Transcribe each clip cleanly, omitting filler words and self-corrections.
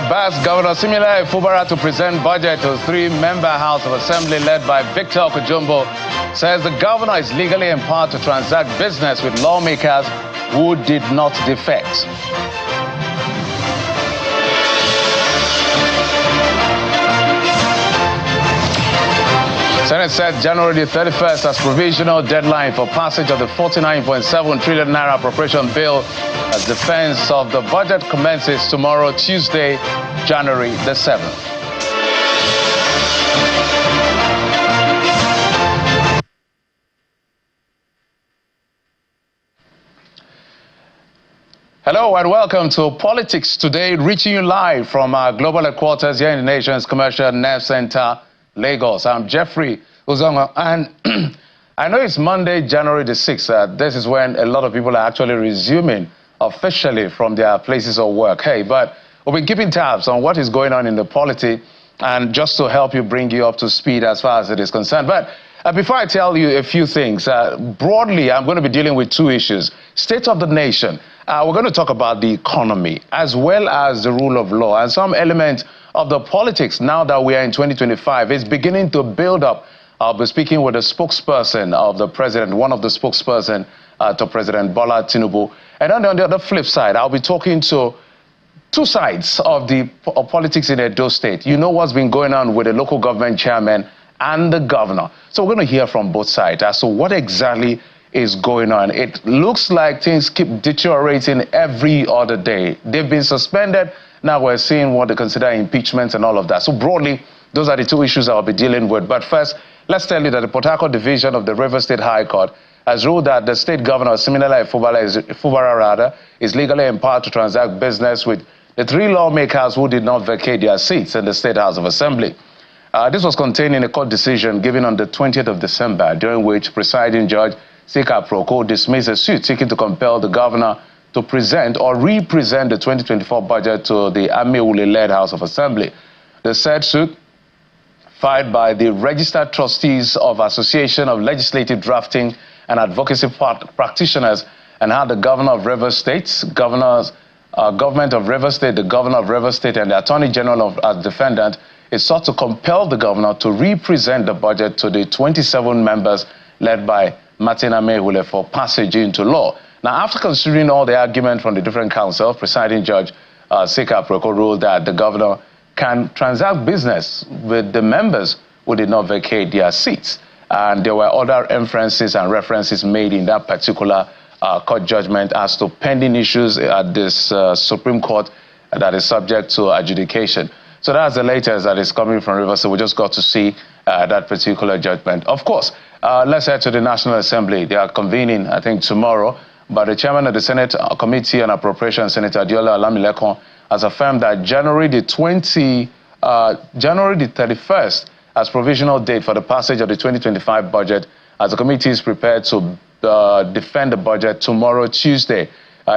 Abbas, Governor Simila Ifubara to present budget to three-member House of Assembly led by Victor Okojumbo, says the governor is legally empowered to transact business with lawmakers who did not defect. Senate set January the 31st as provisional deadline for passage of the 49.7 trillion naira appropriation bill as defense of the budget commences tomorrow, Tuesday, January the 7th. Hello and welcome to Politics Today, reaching you live from our global headquarters here in the nation's commercial nerve center, Lagos. I'm Jeffrey Uzongo, and I know it's Monday, January the 6th. This is when a lot of people are actually resuming officially from their places of work. Hey, but we'll be keeping tabs on what is going on in the polity and just to help you, bring you up to speed as far as it is concerned. But before I tell you a few things, broadly, I'm going to be dealing with two issues. State of the nation. We're going to talk about the economy as well as the rule of law and some element of the politics now that we are in 2025 is beginning to build up. I'll be speaking with a spokesperson of the president, one of the spokesperson to President Bola Tinubu. And on the other flip side, I'll be talking to two sides of the politics in Edo State. You know what's been going on with the local government chairman and the governor. So we're going to hear from both sides as to what exactly is going on. It looks like things keep deteriorating every other day. They've been suspended. Now we're seeing what they consider impeachment and all of that. So broadly, those are the two issues I'll be dealing with. But first, let's tell you that the Port Harcourt Division of the River State High Court has ruled that the state governor, Simila Ifubara, is legally empowered to transact business with the three lawmakers who did not vacate their seats in the State House of Assembly. This was contained in a court decision given on the 20th of December, during which presiding judge Sika Proko dismissed a suit seeking to compel the governor to present or represent the 2024 budget to the Amiewule-led House of Assembly. The said suit, filed by the registered trustees of Association of Legislative Drafting and Advocacy Practitioners, and had the governor of River State, government of River State, the governor of River State, and the Attorney General as defendant, is sought to compel the governor to represent the budget to the 27 members led by Martin Amiewule for passage into law. Now, after considering all the argument from the different counsel, presiding judge Sika Proko ruled that the governor can transact business with the members who did not vacate their seats. And there were other inferences and references made in that particular court judgment as to pending issues at this Supreme Court that is subject to adjudication. So that's the latest that is coming from Rivers. So we just got to see that particular judgment. Of course, let's head to the National Assembly. They are convening, I think, tomorrow. But the chairman of the Senate Committee on Appropriations, Senator Adiola Olamilekun, has affirmed that January the 31st as provisional date for the passage of the 2025 budget, as the committee is prepared to defend the budget tomorrow, Tuesday.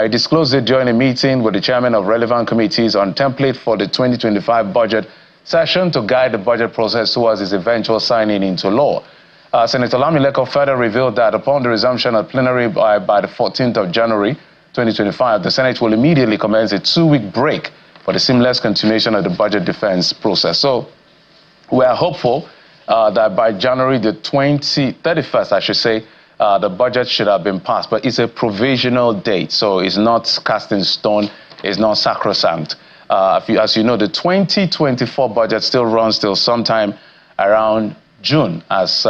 He disclosed it during a meeting with the chairman of relevant committees on template for the 2025 budget session to guide the budget process towards its eventual signing into law. Senator Olamilekun further revealed that upon the resumption of plenary by the 14th of January 2025, the Senate will immediately commence a 2-week break for the seamless continuation of the budget defense process. So we are hopeful that by January the 31st, I should say, the budget should have been passed. But it's a provisional date, so it's not cast in stone, it's not sacrosanct. As you know, the 2024 budget still runs till sometime around June, as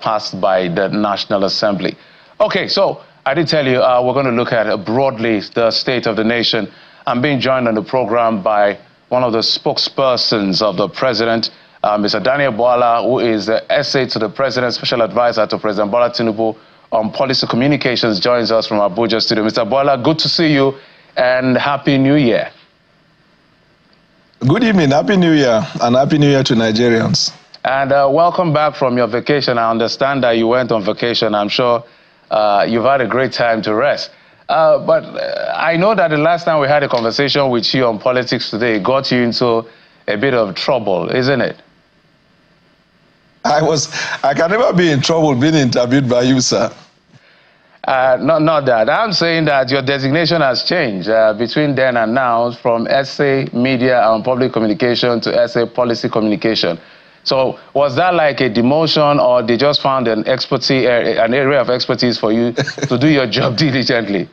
passed by the National Assembly. Okay, so I did tell you we're going to look at broadly the state of the nation. I'm being joined on the program by one of the spokespersons of the president, Mr. Daniel Boala, who is the SA to the president, special advisor to President Bola Tinubu on policy communications, joins us from Abuja studio. Mr. Boala, good to see you and Happy New Year. Good evening, Happy New Year, and Happy New Year to Nigerians. And welcome back from your vacation. I understand that you went on vacation. I'm sure you've had a great time to rest. But I know that the last time we had a conversation with you on Politics Today got you into a bit of trouble, isn't it? I can never be in trouble being interviewed by you, sir. Not that. I'm saying that your designation has changed between then and now from SA Media and Public Communication to SA Policy Communication. So was that like a demotion, or they just found an area of expertise for you to do your job diligently?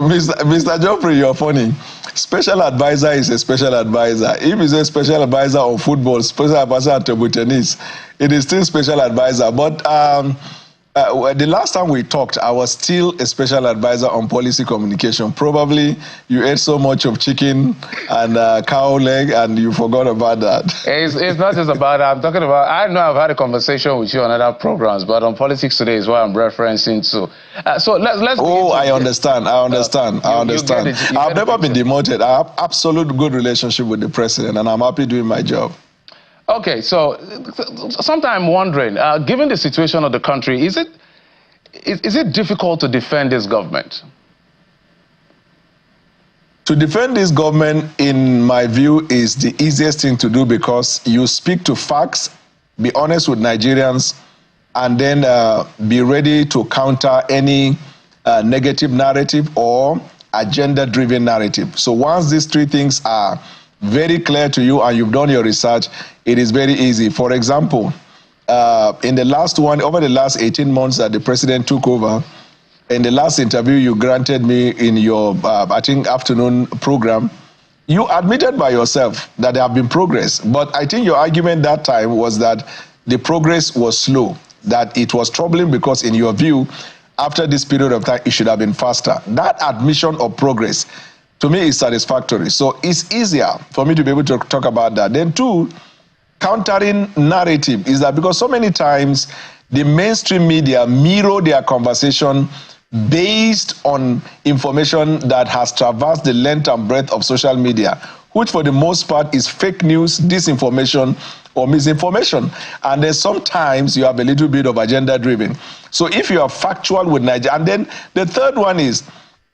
Mr. Geoffrey, you're funny. Special advisor is a special advisor. If he's a special advisor on football, special advisor on table tennis, it is still special advisor. But the last time we talked, I was still a special advisor on policy communication. Probably you ate so much of chicken and cow leg and you forgot about that. It's not just about that. I'm talking about, I know I've had a conversation with you on other programs, but on Politics Today is what I'm referencing to. So let's Oh, I understand. I understand. I've never been demoted. I have absolute good relationship with the president, and I'm happy doing my job. Okay, so sometimes I'm wondering, given the situation of the country, is it difficult to defend this government? To defend this government, in my view, is the easiest thing to do, because you speak to facts, be honest with Nigerians, and then be ready to counter any negative narrative or agenda-driven narrative. So once these three things are very clear to you and you've done your research, it is very easy. For example, over the last 18 months that the president took over, in the last interview you granted me in your, I think, afternoon program, you admitted by yourself that there have been progress. But I think your argument that time was that the progress was slow, that it was troubling because, in your view, after this period of time, it should have been faster. That admission of progress, to me, is satisfactory. So it's easier for me to be able to talk about that. Then two, countering narrative is that because so many times the mainstream media mirror their conversation based on information that has traversed the length and breadth of social media, which for the most part is fake news, disinformation, or misinformation. And then sometimes you have a little bit of agenda driven. So if you are factual with Nigeria, and then the third one is,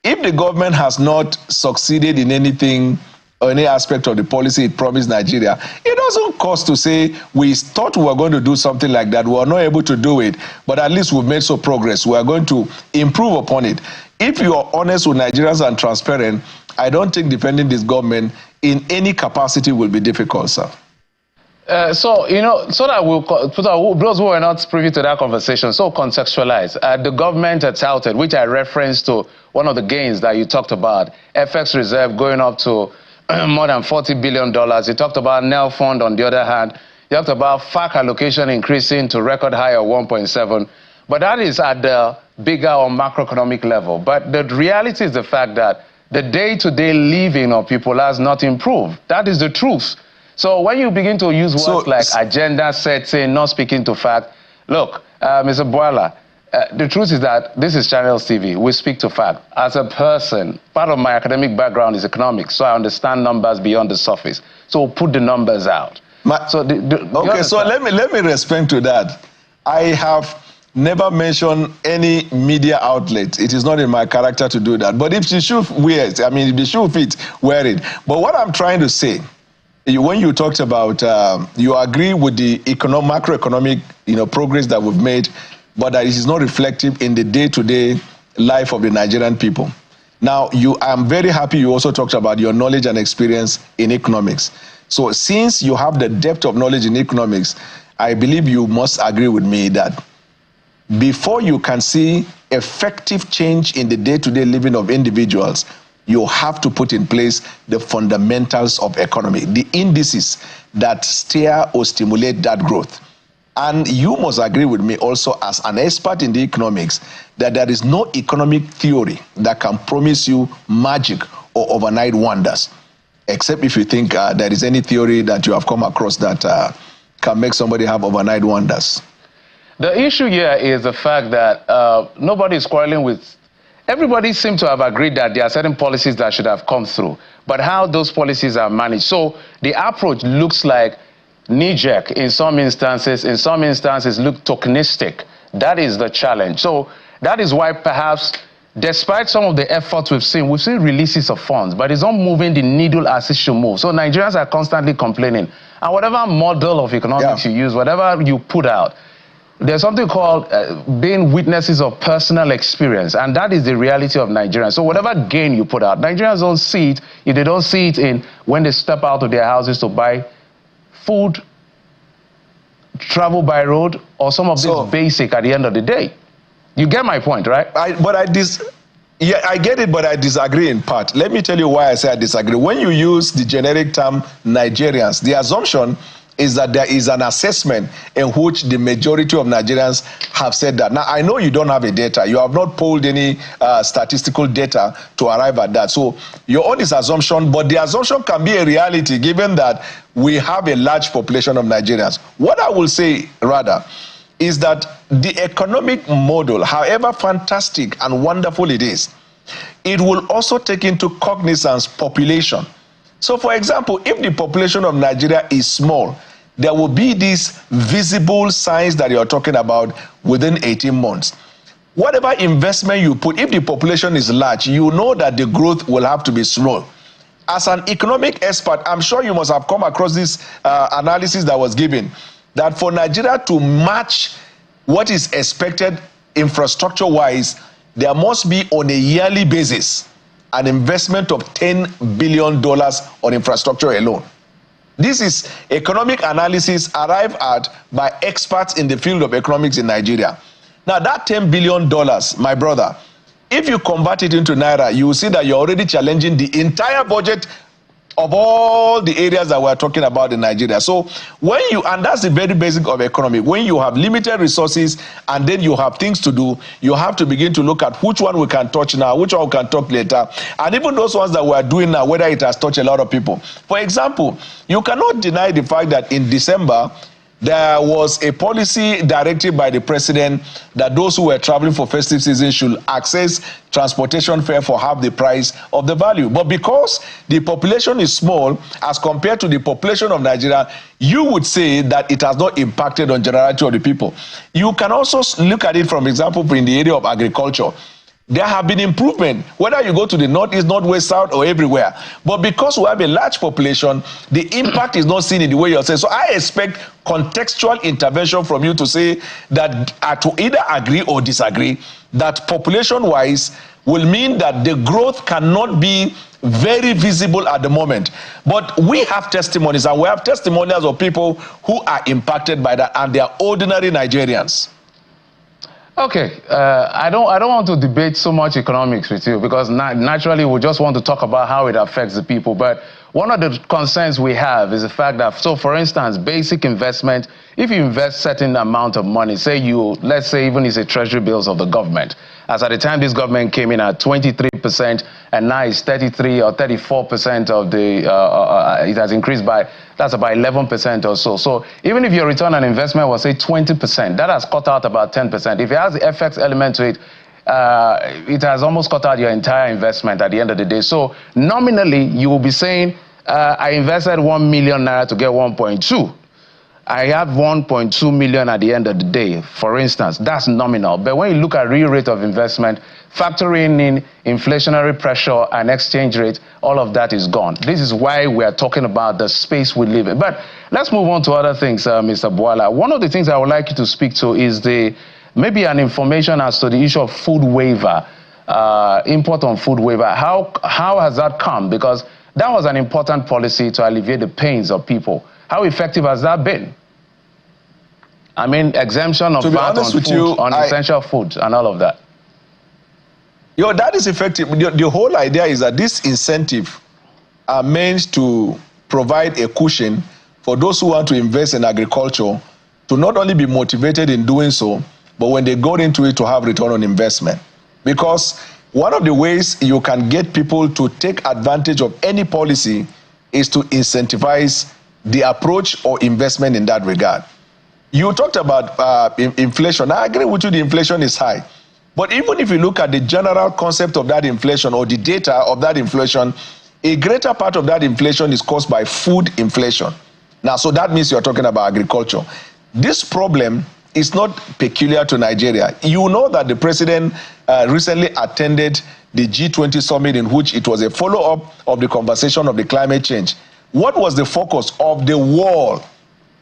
if the government has not succeeded in anything or any aspect of the policy it promised Nigeria, it doesn't cost to say, we thought we were going to do something like that, we were not able to do it, but at least we've made some progress, we are going to improve upon it. If you are honest with Nigerians and transparent, I don't think defending this government in any capacity will be difficult, sir. So, you know, so that those who are not privy to that conversation, so contextualize. The government had touted, which I referenced to one of the gains that you talked about, FX reserve going up to more than $40 billion. You talked about NEL fund on the other hand. You talked about FAC allocation increasing to record high of 1.7. But that is at the bigger or macroeconomic level. But the reality is the fact that the day-to-day living of people has not improved. That is the truth. So when you begin to use words like agenda setting, not speaking to fact, look, Mr. Boala, the truth is that this is Channels TV. We speak to fact. As a person, part of my academic background is economics, so I understand numbers beyond the surface. So we'll put the numbers out. Okay, so let me respond to that. I have never mentioned any media outlet. It is not in my character to do that. But if the shoe wears, I mean, if the shoe fits, wear it. But what I'm trying to say, when you talked about, you agree with the macroeconomic, progress that we've made, but that it is not reflective in the day-to-day life of the Nigerian people. Now, I'm very happy you also talked about your knowledge and experience in economics. So since you have the depth of knowledge in economics, I believe you must agree with me that before you can see effective change in the day-to-day living of individuals, you have to put in place the fundamentals of economy, the indices that steer or stimulate that growth. And you must agree with me also, as an expert in the economics, that there is no economic theory that can promise you magic or overnight wonders, except if you think there is any theory that you have come across that can make somebody have overnight wonders. The issue here is the fact that nobody is quarreling with. Everybody seems to have agreed that there are certain policies that should have come through, but how those policies are managed. So the approach looks like knee-jerk in some instances look tokenistic. That is the challenge. So that is why perhaps, despite some of the efforts we've seen releases of funds, but it's not moving the needle as it should move. So Nigerians are constantly complaining. And whatever model of economics you use, whatever you put out, there's something called being witnesses of personal experience, and that is the reality of Nigerians. So whatever gain you put out, Nigerians don't see it. If they don't see it in when they step out of their houses to buy food, travel by road, or some of this basic at the end of the day. You get my point, right? Yeah, I get it, but I disagree in part. Let me tell you why I say I disagree. When you use the generic term Nigerians, the assumption is that there is an assessment in which the majority of Nigerians have said that. Now, I know you don't have a data. You have not polled any statistical data to arrive at that. So your own is assumption, but the assumption can be a reality given that we have a large population of Nigerians. What I will say, rather, is that the economic model, however fantastic and wonderful it is, it will also take into cognizance population. So, for example, if the population of Nigeria is small, there will be these visible signs that you're talking about within 18 months. Whatever investment you put, if the population is large, you know that the growth will have to be slow. As an economic expert, I'm sure you must have come across this analysis that was given, that for Nigeria to match what is expected infrastructure-wise, there must be on a yearly basis an investment of $10 billion on infrastructure alone. This is economic analysis arrived at by experts in the field of economics in Nigeria. Now that $10 billion, my brother, if you convert it into Naira, you will see that you're already challenging the entire budget of all the areas that we're talking about in Nigeria. So when you, and that's the very basic of economy, when you have limited resources and then you have things to do, you have to begin to look at which one we can touch now, which one we can talk later. And even those ones that we're doing now, whether it has touched a lot of people. For example, you cannot deny the fact that in December, there was a policy directed by the president that those who were traveling for festive season should access transportation fare for half the price of the value. But because the population is small as compared to the population of Nigeria, you would say that it has not impacted on generality of the people. You can also look at it from example in the area of agriculture. There have been improvement, whether you go to the northeast, northwest, south, or everywhere. But because we have a large population, the impact is not seen in the way you're saying. So I expect contextual intervention from you to say that to either agree or disagree, that population-wise will mean that the growth cannot be very visible at the moment. But we have testimonies, and we have testimonials of people who are impacted by that, and they are ordinary Nigerians. Okay, I don't want to debate so much economics with you because naturally we just want to talk about how it affects the people. But one of the concerns we have is the fact that, so for instance, basic investment, if you invest certain amount of money, say let's say even it's a treasury bills of the government, as at the time this government came in at 23%, and now it's 33 or 34% of the, it has increased by, that's about 11% or so. So even if your return on investment was say 20%, that has cut out about 10%. If it has the FX element to it, it has almost cut out your entire investment at the end of the day. So nominally, you will be saying, I invested 1 million naira to get 1.2. I have 1.2 million at the end of the day, for instance. That's nominal. But when you look at real rate of investment, factoring in inflationary pressure and exchange rate, all of that is gone. This is why we are talking about the space we live in. But let's move on to other things, Mr. Bwala. One of the things I would like you to speak to is maybe an information as to the issue of food waiver, import on food waiver. How has that come? Because that was an important policy to alleviate the pains of people. How effective has that been? I mean, exemption of VAT on food, on essential food and all of that. That is effective. The whole idea is that this incentive are meant to provide a cushion for those who want to invest in agriculture to not only be motivated in doing so, but when they go into it to have return on investment. Because one of the ways you can get people to take advantage of any policy is to incentivize the approach or investment in that regard. You talked about inflation. I agree with you, the inflation is high. But even if you look at the general concept of that inflation or the data of that inflation, a greater part of that inflation is caused by food inflation. Now, so that means you're talking about agriculture. This problem is not peculiar to Nigeria. You know that the president recently attended the G20 summit, in which it was a follow-up of the conversation of the climate change. What was the focus of the wall?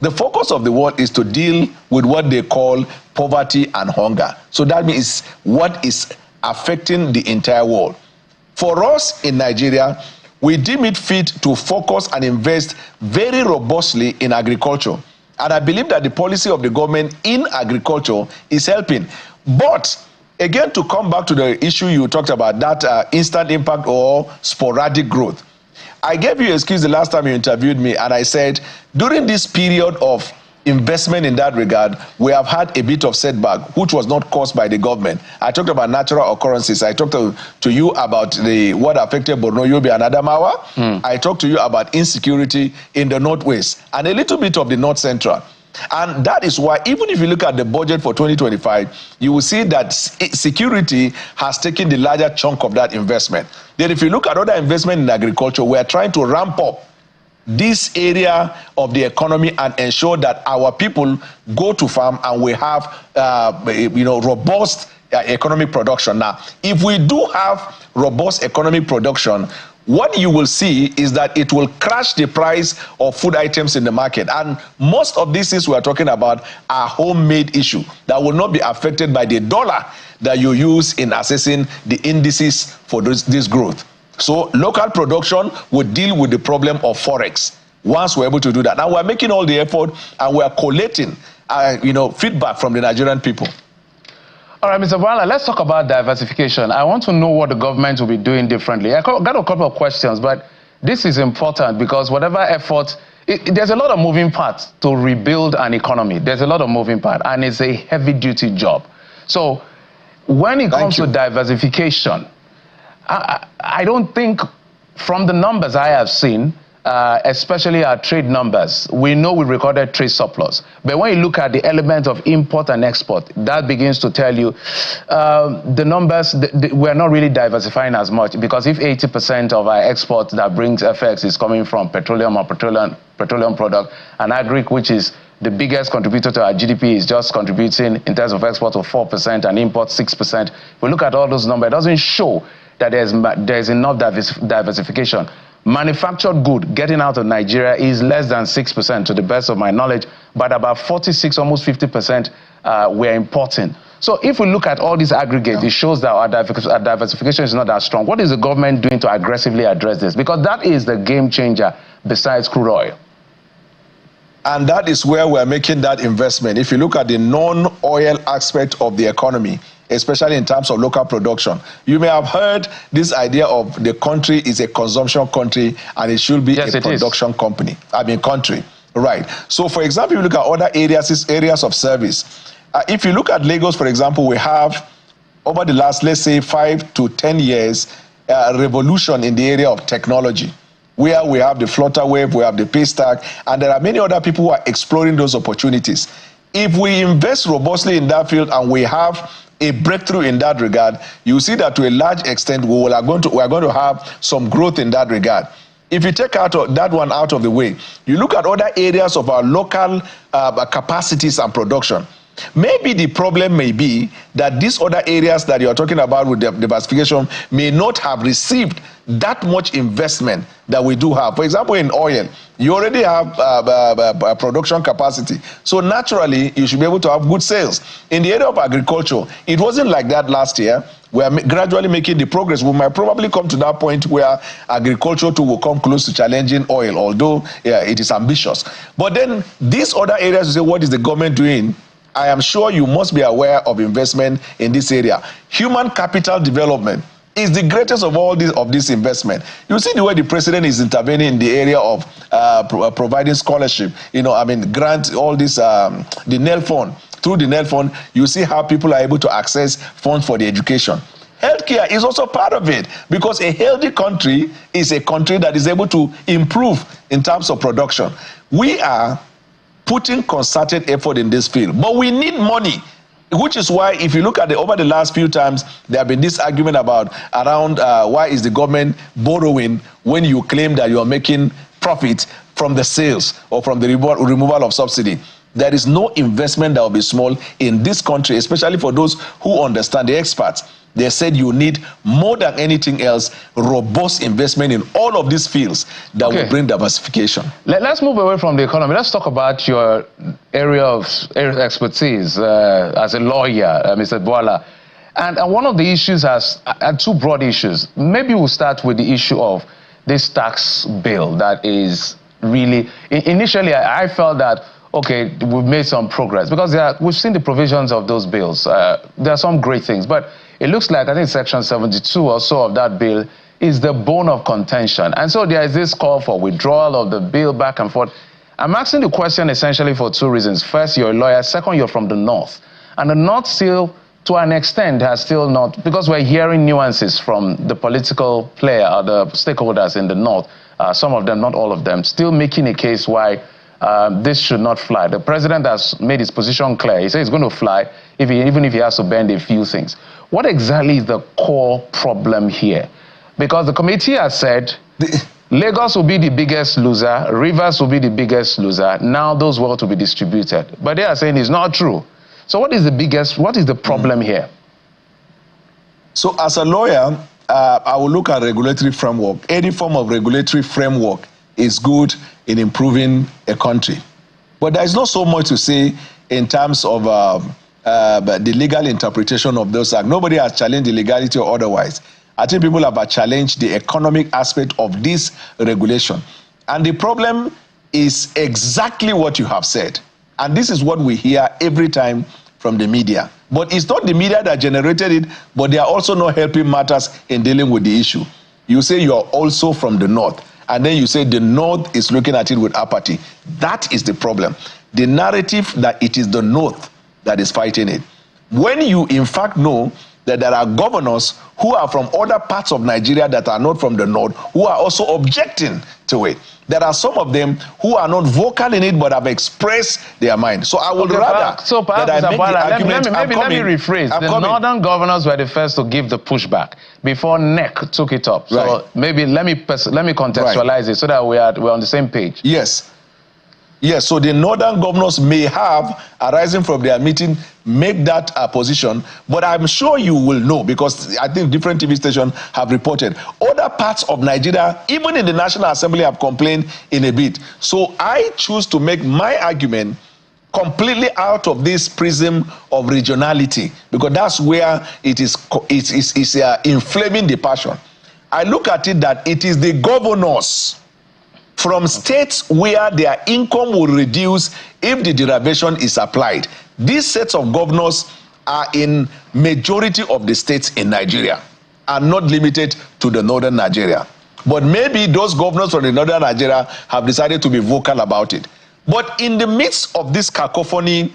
The focus of the world is to deal with what they call poverty and hunger. So that means what is affecting the entire world. For us in Nigeria, we deem it fit to focus and invest very robustly in agriculture. And I believe that the policy of the government in agriculture is helping. But again, to come back to the issue you talked about, that instant impact or sporadic growth. I gave you an excuse the last time you interviewed me, and I said, during this period of investment in that regard, we have had a bit of setback, which was not caused by the government. I talked about natural occurrences. I talked to you about what affected Borno, Yobe, and Adamawa. I talked to you about insecurity in the Northwest and a little bit of the North Central. And that is why, even if you look at the budget for 2025, you will see that security has taken the larger chunk of that investment. Then if you look at other investment in agriculture, we are trying to ramp up this area of the economy and ensure that our people go to farm and we have robust economic production. Now, if we do have robust economic production, what you will see is that it will crash the price of food items in the market. And most of these things we are talking about are homemade issues that will not be affected by the dollar that you use in assessing the indices for this growth. So local production would deal with the problem of forex once we're able to do that. Now we're making all the effort and we're collating feedback from the Nigerian people. All right, Mr. Bwala, let's talk about diversification. I want to know what the government will be doing differently. I got a couple of questions, but this is important because whatever effort, there's a lot of moving parts to rebuild an economy. There's a lot of moving parts, and it's a heavy-duty job. So when it comes to diversification, I don't think, from the numbers I have seen, especially our trade numbers, we know we recorded trade surplus. But when you look at the element of import and export, that begins to tell you the numbers, we're not really diversifying as much, because if 80% of our export that brings FX is coming from petroleum or petroleum product, and agri, which is the biggest contributor to our GDP, is just contributing in terms of export of 4% and import 6%. If we look at all those numbers, it doesn't show that there's enough diversification. Manufactured good getting out of Nigeria is less than 6% to the best of my knowledge, but about 46, almost 50% we're importing. So if we look at all these aggregates, it shows that our diversification is not that strong. What is the government doing to aggressively address this? Because that is the game changer besides crude oil. And that is where we're making that investment. If you look at the non-oil aspect of the economy, especially in terms of local production, you may have heard this idea of the country is a consumption country and it should be a production country. Right. So, for example, you look at other areas of service. If you look at Lagos, for example, we have, over the last, let's say, 5 to 10 years, a revolution in the area of technology, where we have the Flutterwave, we have the Paystack, and there are many other people who are exploring those opportunities. If we invest robustly in that field and we have a breakthrough in that regard, you see that to a large extent we are going to have some growth in that regard. If you take that one out of the way, you look at other areas of our local capacities and production. Maybe the problem may be that these other areas that you're talking about with diversification may not have received that much investment that we do have. For example, in oil, you already have production capacity. So naturally, you should be able to have good sales. In the area of agriculture, it wasn't like that last year. We are gradually making the progress. We might probably come to that point where agriculture too will come close to challenging oil, although it is ambitious. But then these other areas, you say, what is the government doing? I am sure you must be aware of investment in this area. Human capital development is the greatest of all this investment. You see the way the president is intervening in the area of providing scholarship, grant, all this, the NEL fund. Through the NEL fund, you see how people are able to access funds for the education. Healthcare is also part of it, because a healthy country is a country that is able to improve in terms of production. We are putting concerted effort in this field, but we need money, which is why if you look at over the last few times, there have been this argument around why is the government borrowing when you claim that you are making profit from the sales or from the removal of subsidy. there is no investment that will be small in this country, especially for those who understand, the experts. They said you need more than anything else, robust investment in all of these fields that will bring diversification. Let's move away from the economy. Let's talk about your area of expertise as a lawyer, Mr. Boala. And one of the issues has two broad issues. Maybe we'll start with the issue of this tax bill that is really, initially I felt that, okay, we've made some progress because we've seen the provisions of those bills. There are some great things, but it looks like, I think Section 72 or so of that bill is the bone of contention. And so there is this call for withdrawal of the bill back and forth. I'm asking the question essentially for two reasons. First, you're a lawyer. Second, you're from the North. And the North still, to an extent, has still not, because we're hearing nuances from the political player or the stakeholders in the North, some of them, not all of them, still making a case why this should not fly. The president has made his position clear. He says it's going to fly even if he has to bend a few things. What exactly is the core problem here? Because the committee has said Lagos will be the biggest loser, Rivers will be the biggest loser. Now those votes will be distributed. But they are saying it's not true. So what is the problem here? So as a lawyer, I will look at regulatory framework. Any form of regulatory framework is good in improving a country. But there is not so much to say in terms of the legal interpretation of those acts. Nobody has challenged the legality or otherwise. I think people have challenged the economic aspect of this regulation. And the problem is exactly what you have said. And this is what we hear every time from the media. But it's not the media that generated it, but they are also not helping matters in dealing with the issue. You say you are also from the North, and then you say the North is looking at it with apathy. That is the problem. The narrative that it is the North that is fighting it. When you in fact know that there are governors who are from other parts of Nigeria that are not from the North who are also objecting to it. There are some of them who are not vocal in it but have expressed their mind. So I would rather that I make the argument. Let me rephrase. The northern governors were the first to give the pushback before NEC took it up. So maybe let me contextualize it so that we're on the same page. Yes. Yes, so the northern governors may have, arising from their meeting, make that position, but I'm sure you will know, because I think different TV stations have reported. Other parts of Nigeria, even in the National Assembly, have complained in a bit. So I choose to make my argument completely out of this prism of regionality, because that's where it is inflaming the passion. I look at it that it is the governors from states where their income will reduce if the derivation is applied. These sets of governors are in majority of the states in Nigeria, are not limited to the northern Nigeria. But maybe those governors from the northern Nigeria have decided to be vocal about it. But in the midst of this cacophony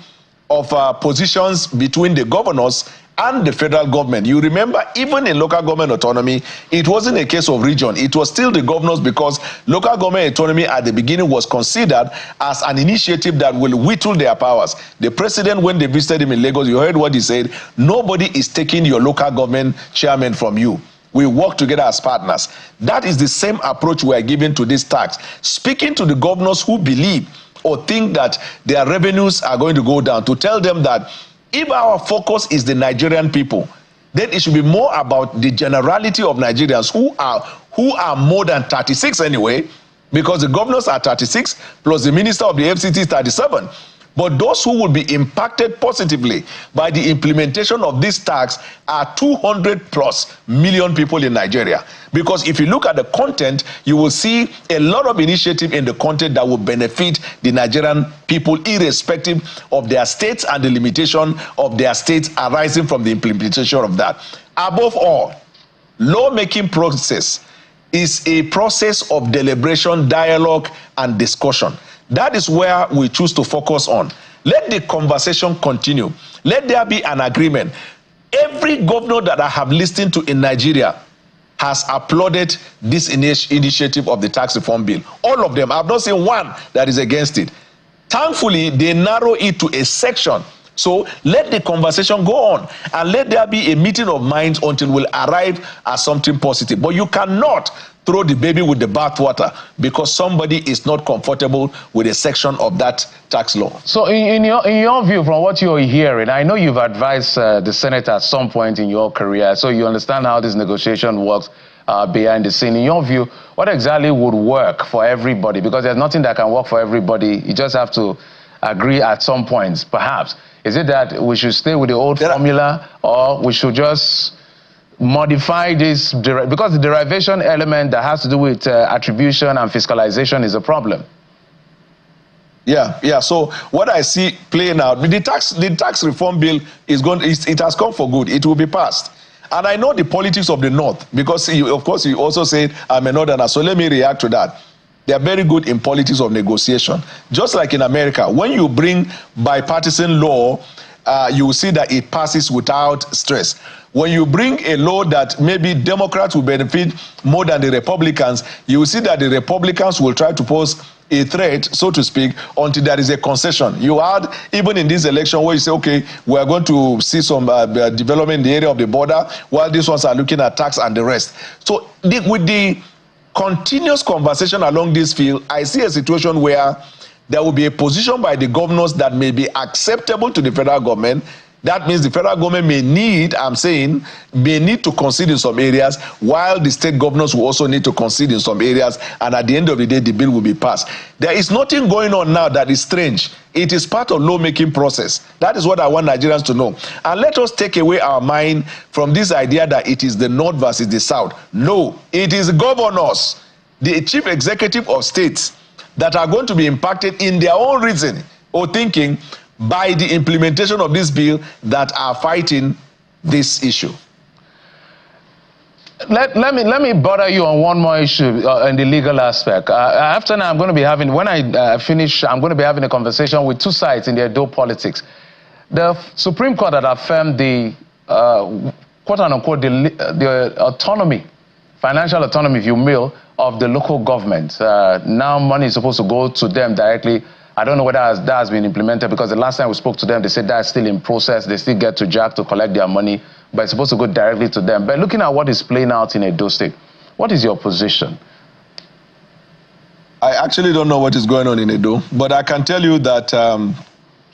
of positions between the governors and the federal government, you remember, even in local government autonomy, it wasn't a case of region. It was still the governors, because local government autonomy at the beginning was considered as an initiative that will whittle their powers. The president, when they visited him in Lagos, you heard what he said: nobody is taking your local government chairman from you. We work together as partners. That is the same approach we are giving to this tax. Speaking to the governors who believe or think that their revenues are going to go down, to tell them that if our focus is the Nigerian people, then it should be more about the generality of Nigerians who are more than 36 anyway, because the governors are 36 plus the minister of the FCT is 37. But those who will be impacted positively by the implementation of this tax are 200+ million people in Nigeria. Because if you look at the content, you will see a lot of initiative in the content that will benefit the Nigerian people, irrespective of their states and the limitation of their states arising from the implementation of that. Above all, lawmaking process is a process of deliberation, dialogue, and discussion. That is where we choose to focus on. Let the conversation continue. Let there be an agreement. Every governor that I have listened to in Nigeria has applauded this initiative of the tax reform bill. All of them. I've not seen one that is against it. Thankfully, they narrow it to a section So let the conversation go on and let there be a meeting of minds until we'll arrive at something positive. But you cannot throw the baby with the bathwater because somebody is not comfortable with a section of that tax law. So in your view, from what you're hearing, I know you've advised the Senate at some point in your career, so you understand how this negotiation works behind the scene. In your view, what exactly would work for everybody? Because there's nothing that can work for everybody. You just have to agree at some points, perhaps. Is it that we should stay with the old formula, or we should just modify this, because the derivation element that has to do with attribution and fiscalization is a problem? Yeah. So what I see playing out, the tax reform bill it has come for good. It will be passed. And I know the politics of the North, because of course you also said I'm a Northerner, so let me react to that. They are very good in politics of negotiation. Just like in America, when you bring bipartisan law, you will see that it passes without stress. When you bring a law that maybe Democrats will benefit more than the Republicans, you will see that the Republicans will try to pose a threat, so to speak, until there is a concession. You had, even in this election, where you say, okay, we are going to see some development in the area of the border, while these ones are looking at tax and the rest. So with the continuous conversation along this field, I see a situation where there will be a position by the governors that may be acceptable to the federal government. That means the federal government may need to concede in some areas, while the state governors will also need to concede in some areas, and at the end of the day, the bill will be passed. There is nothing going on now that is strange. It is part of lawmaking process. That is what I want Nigerians to know. And let us take away our mind from this idea that it is the North versus the South. No, it is governors, the chief executive of states, that are going to be impacted in their own reason or thinking by the implementation of this bill that are fighting this issue. Let me bother you on one more issue in the legal aspect. After now, I'm going to be having, when I finish, I'm going to be having a conversation with two sides in the Edo politics. The Supreme Court had affirmed the quote-unquote the autonomy, financial autonomy, if you will, of the local government. Now money is supposed to go to them directly. I don't know whether that has been implemented, because the last time we spoke to them, they said that's still in process. They still get to JAG to collect their money, but it's supposed to go directly to them. But looking at what is playing out in Edo State, what is your position? I actually don't know what is going on in Edo, but I can tell you that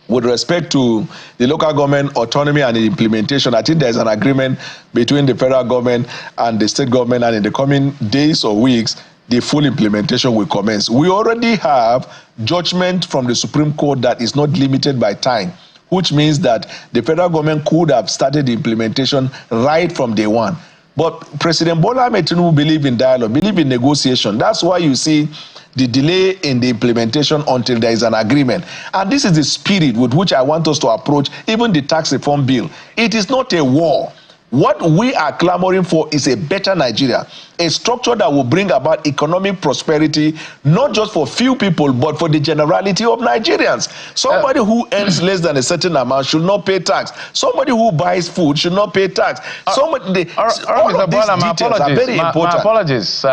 with respect to the local government autonomy and the implementation, I think there's an agreement between the federal government and the state government, and in the coming days or weeks, the full implementation will commence. We already have judgment from the Supreme Court that is not limited by time, which means that the federal government could have started the implementation right from day one. But President Bola Ahmed Tinubu believes in dialogue, believes in negotiation. That's why you see the delay in the implementation until there is an agreement. And this is the spirit with which I want us to approach even the tax reform bill. It is not a war. What we are clamoring for is a better Nigeria, a structure that will bring about economic prosperity, not just for few people, but for the generality of Nigerians. Somebody who earns less than a certain amount should not pay tax. Somebody who buys food should not pay tax. All of these details are very important. My apologies.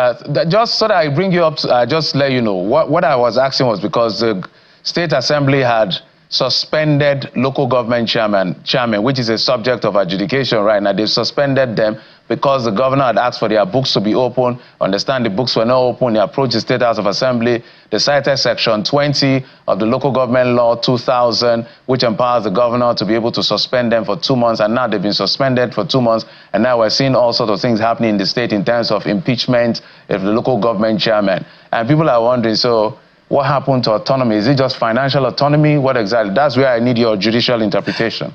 Just so that I bring you up, just let you know, what I was asking was because the State Assembly had suspended local government chairman, which is a subject of adjudication right now. They've suspended them because the governor had asked for their books to be open. Understand the books were not open. They approached the State House of Assembly. They cited Section 20 of the Local Government Law 2000, which empowers the governor to be able to suspend them for 2 months. And now they've been suspended for 2 months. And now we're seeing all sorts of things happening in the state in terms of impeachment of the local government chairman. And people are wondering, so what happened to autonomy? Is it just financial autonomy? What exactly? That's where I need your judicial interpretation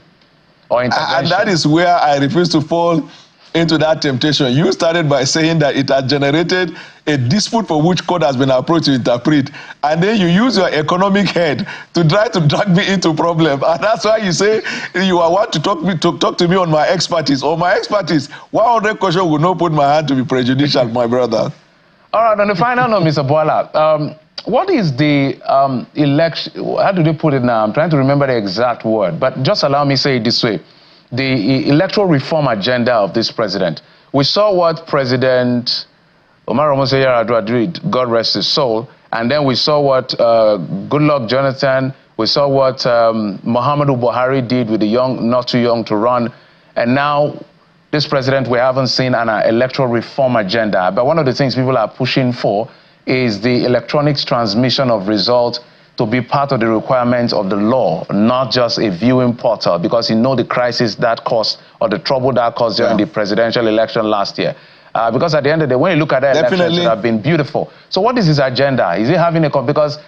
or intervention. And that is where I refuse to fall into that temptation. You started by saying that it had generated a dispute for which court has been approached to interpret, and then you use your economic head to try to drag me into problem. And that's why you say you want to talk to me on my expertise. On my expertise, 100 questions will not put my hand to be prejudicial, my brother. All right, on the final note, Mr. Bola, what is the election, how do they put it now? I'm trying to remember the exact word, but just allow me to say it this way. The electoral reform agenda of this president. We saw what President Omar Yar'Adua did, God rest his soul, and then we saw what Goodluck Jonathan, We saw what Muhammadu Buhari did with the young, not too young to run. And now this president, we haven't seen an electoral reform agenda. But one of the things people are pushing for is the electronic transmission of results to be part of the requirements of the law, not just a viewing portal, because you know the crisis that caused, or the trouble that caused during the presidential election last year. Because at the end of the day, when you look at the elections, it have been beautiful. So what is his agenda? Is he having a, because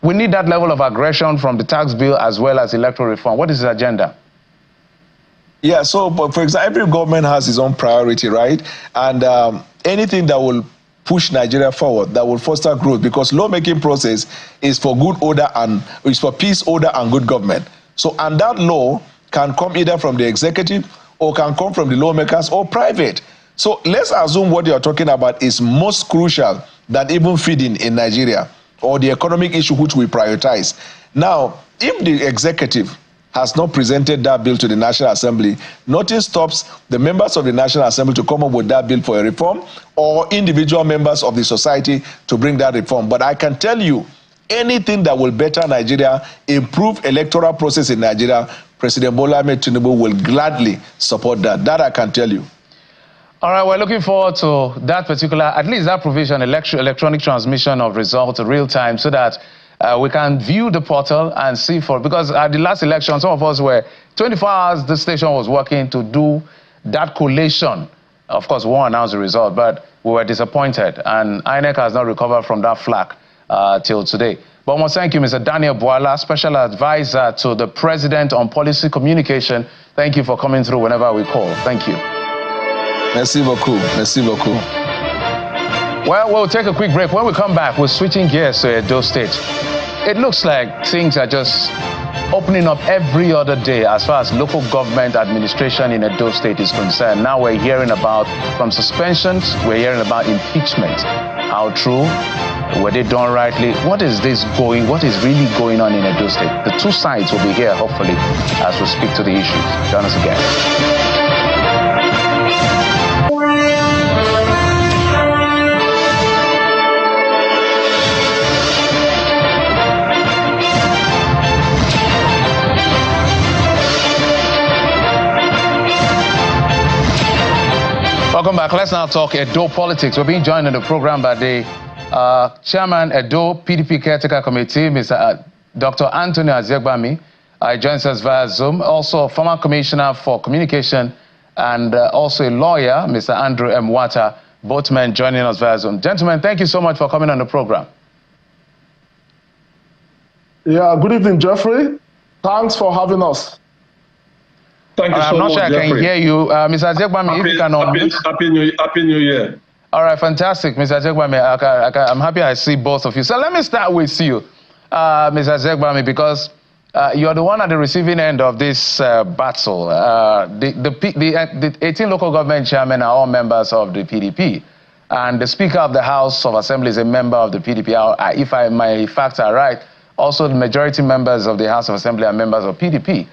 we need that level of aggression from the tax bill as well as electoral reform. What is his agenda? Yeah, so for example, every government has its own priority, right? And anything that will push Nigeria forward, that will foster growth, because lawmaking process is for good order and is for peace, order, and good government. So, and that law can come either from the executive or can come from the lawmakers or private. So let's assume what you're talking about is most crucial than even feeding in Nigeria, or the economic issue which we prioritize. Now, if the executive has not presented that bill to the National Assembly, nothing stops the members of the National Assembly to come up with that bill for a reform, or individual members of the society to bring that reform. But I can tell you, anything that will better Nigeria, improve electoral process in Nigeria, President Bola Ahmed Tinubu will gladly support that. That I can tell you. All right, we're looking forward to that particular, at least that provision, electronic transmission of results real time, so that we can view the portal and see for, because at the last election, some of us were 24 hours, the station was working to do that collation. Of course, we won't announce the result, but we were disappointed, and INEC has not recovered from that flack till today. But I want to thank you, Mr. Daniel Bwala, Special Advisor to the President on Policy Communication. Thank you for coming through whenever we call. Thank you. Merci beaucoup. Merci beaucoup. Well, we'll take a quick break. When we come back, we're switching gears to Edo State. It looks like things are just opening up every other day as far as local government administration in Edo State is concerned. Now we're hearing about, from suspensions, we're hearing about impeachment. How true? Were they done rightly? What is really going on in Edo State? The two sides will be here, hopefully, as we speak to the issues. Join us again. Welcome back. Let's now talk Edo politics. We're being joined in the program by the Chairman Edo PDP Caretaker Committee, Mr. Dr. Anthony Azegbami. Joins us via Zoom. Also, former Commissioner for Communication and also a lawyer, Mr. Andrew M. Wata. Both men joining us via Zoom. Gentlemen, thank you so much for coming on the program. Yeah, good evening, Jeffrey. Thanks for having us. Thank you so much, I'm not sure Jeffrey. I can hear you. Mr. Azegbami, if you can unmute. Happy New Year. All right, fantastic, Mr. Azegbami. I'm happy I see both of you. So let me start with you, Mr. Azegbami, because you're the one at the receiving end of this battle. The 18 local government chairmen are all members of the PDP, and the Speaker of the House of Assembly is a member of the PDP. If my facts are right, also the majority members of the House of Assembly are members of PDP.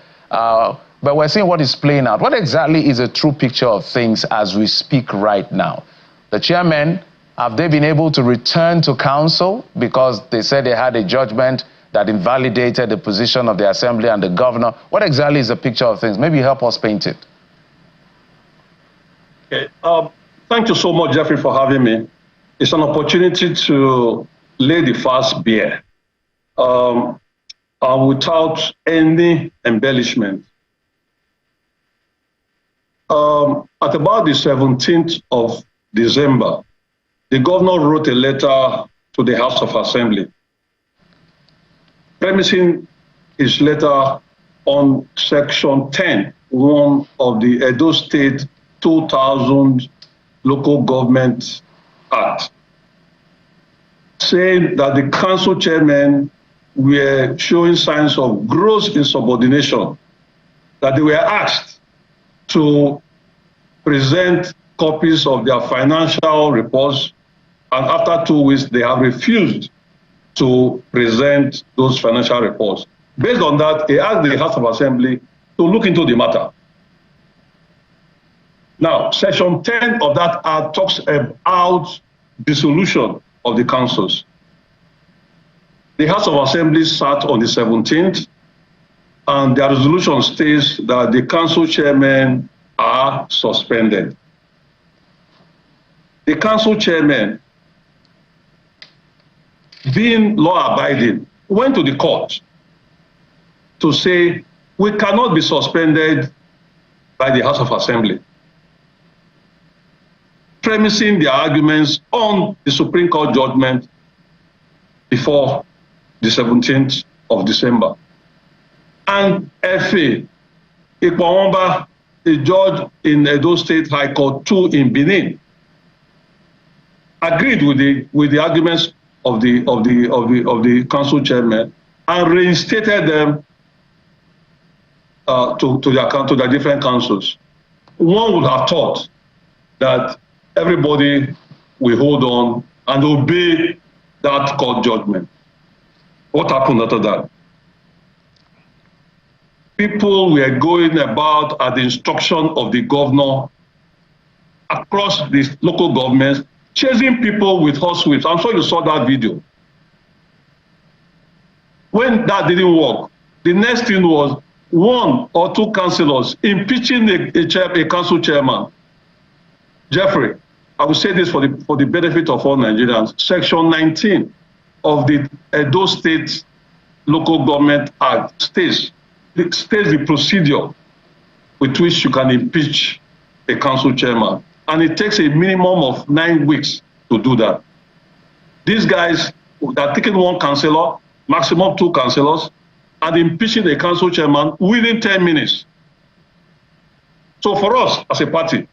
But we're seeing what is playing out. What exactly is a true picture of things as we speak right now? The chairmen, have they been able to return to council because they said they had a judgment that invalidated the position of the assembly and the governor? What exactly is the picture of things? Maybe help us paint it. Okay. Thank you so much, Jeffrey, for having me. It's an opportunity to lay the facts bare without any embellishment. At about the 17th of December, the governor wrote a letter to the House of Assembly, premising his letter on Section 10(1) of the Edo State 2000 Local Government Act, saying that the council chairmen were showing signs of gross insubordination, that they were asked to present copies of their financial reports, and after 2 weeks, they have refused to present those financial reports. Based on that, he asked the House of Assembly to look into the matter. Now, Section 10 of that Act talks about dissolution of the councils. The House of Assembly sat on the 17th, and their resolution states that the council chairmen are suspended. The council chairman, being law-abiding, went to the court to say, we cannot be suspended by the House of Assembly, premising their arguments on the Supreme Court judgment before the 17th of December. And F.A. Ikwawamba, a judge in Edo State High Court 2 in Benin, agreed with the arguments of the council chairman and reinstated them to their different councils. One would have thought that everybody will hold on and obey that court judgment. What happened after that? People were going about at the instruction of the governor across the local governments, chasing people with horsewhips. I'm sure you saw that video. When that didn't work, the next thing was 1 or 2 councillors impeaching a council chairman. Jeffrey, I will say this for the benefit of all Nigerians. Section 19 of the Edo State Local Government Act states the procedure with which you can impeach a council chairman. And it takes a minimum of 9 weeks to do that. These guys are taking 1 councillor, maximum 2 councillors, and impeaching a council chairman within 10 minutes. So for us as a party,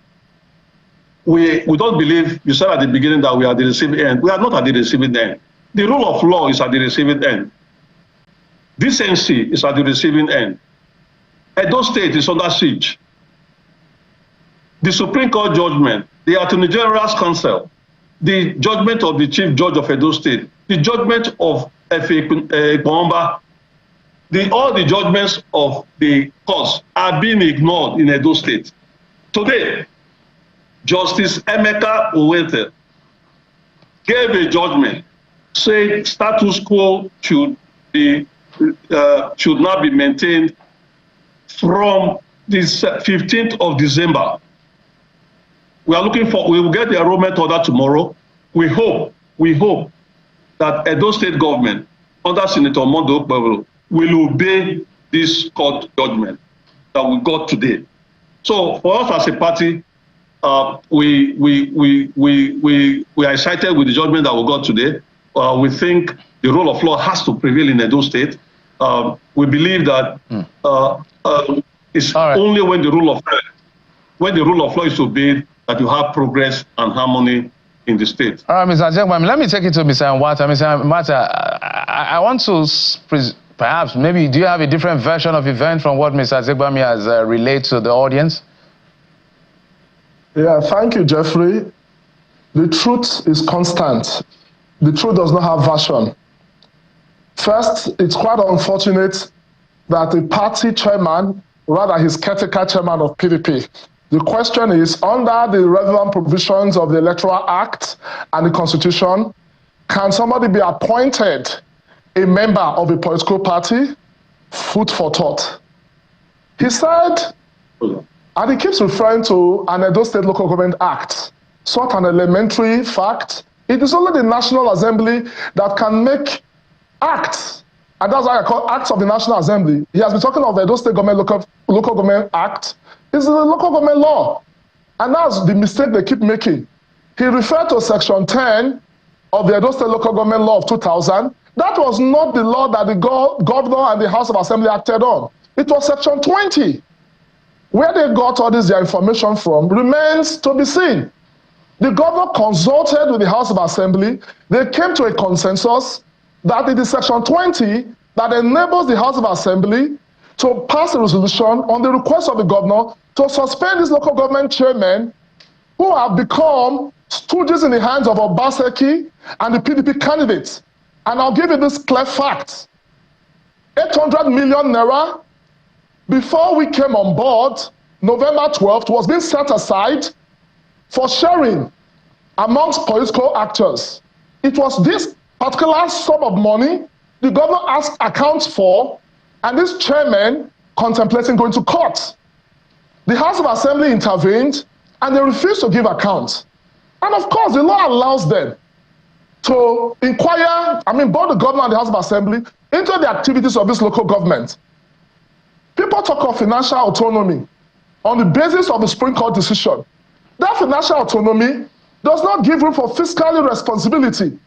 we don't believe, you said at the beginning that we are at the receiving end. We are not at the receiving end. The rule of law is at the receiving end. Decency is at the receiving end. Edo State is under siege. The Supreme Court judgment, the Attorney General's Council, the judgment of the Chief Judge of Edo State, the judgment of F.A. Ikwawamba, all the judgments of the courts are being ignored in Edo State. Today, Justice Emeka Owete gave a judgment saying status quo should not be maintained from the 15th of December. We will get the enrollment order tomorrow. We hope that Edo State government under Senator Mondo Okpebholo will obey this court judgment that we got today. So for us as a party, we are excited with the judgment that we got today. We think the rule of law has to prevail in Edo State. We believe that it's only when the rule of law is obeyed that you have progress and harmony in the state. All right, Mr. Ajegbami, let me take it to Mr. Nwata. Mr. Nwata, I want to perhaps, maybe, do you have a different version of event from what Mr. Ajegbami has relayed to the audience? Yeah, thank you, Jeffrey. The truth is constant. The truth does not have version. First, it's quite unfortunate that the party chairman, rather his caretaker chairman of PDP, the question is, under the relevant provisions of the Electoral Act and the Constitution, can somebody be appointed a member of a political party? Food for thought. He said, and he keeps referring to an Edo State Local Government Act, such an elementary fact. It is only the National Assembly that can make acts, and that's why I call acts of the National Assembly. He has been talking of the Edo State Government Local Government Act. It's the local government law, and that's the mistake they keep making. He referred to Section 10 of the Edo State Local Government Law of 2000. That was not the law that the governor and the House of Assembly acted on. It was Section 20. Where they got all this their information from remains to be seen. The governor consulted with the House of Assembly. They came to a consensus that it is Section 20 that enables the House of Assembly to pass a resolution on the request of the governor to suspend these local government chairmen who have become stooges in the hands of Obaseki and the PDP candidates. And I'll give you this clear fact. 800 million naira, before we came on board, November 12th, was being set aside for sharing amongst political actors. It was this particular sum of money the governor asked accounts for, and this chairman contemplating going to court. The House of Assembly intervened, and they refused to give accounts. And of course, the law allows them to inquire, both the governor and the House of Assembly, into the activities of this local government. People talk of financial autonomy on the basis of the Supreme Court decision. That financial autonomy does not give room for fiscal responsibility,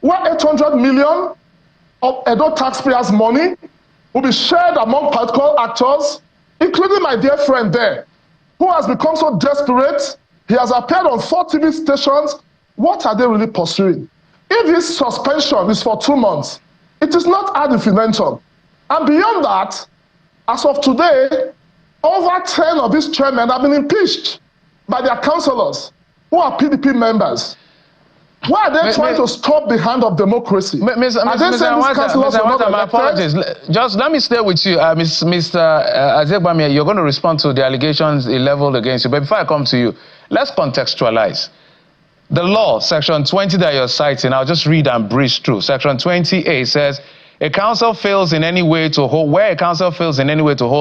where 800 million of Edo taxpayers' money will be shared among political actors, including my dear friend there, who has become so desperate. He has appeared on 4 TV stations. What are they really pursuing? If this suspension is for 2 months, it is not ad infinitum. And beyond that, as of today, over 10 of these chairmen have been impeached by their councillors, who are PDP members. Why are they trying to stop the hand of democracy? Mr. my apologies. Just let me stay with you, Mr. Azegbami. You're going to respond to the allegations leveled against you. But before I come to you, let's contextualize. The law, Section 20 that you're citing, I'll just read and breeze through. Section 20A says, where a council fails in any way to hold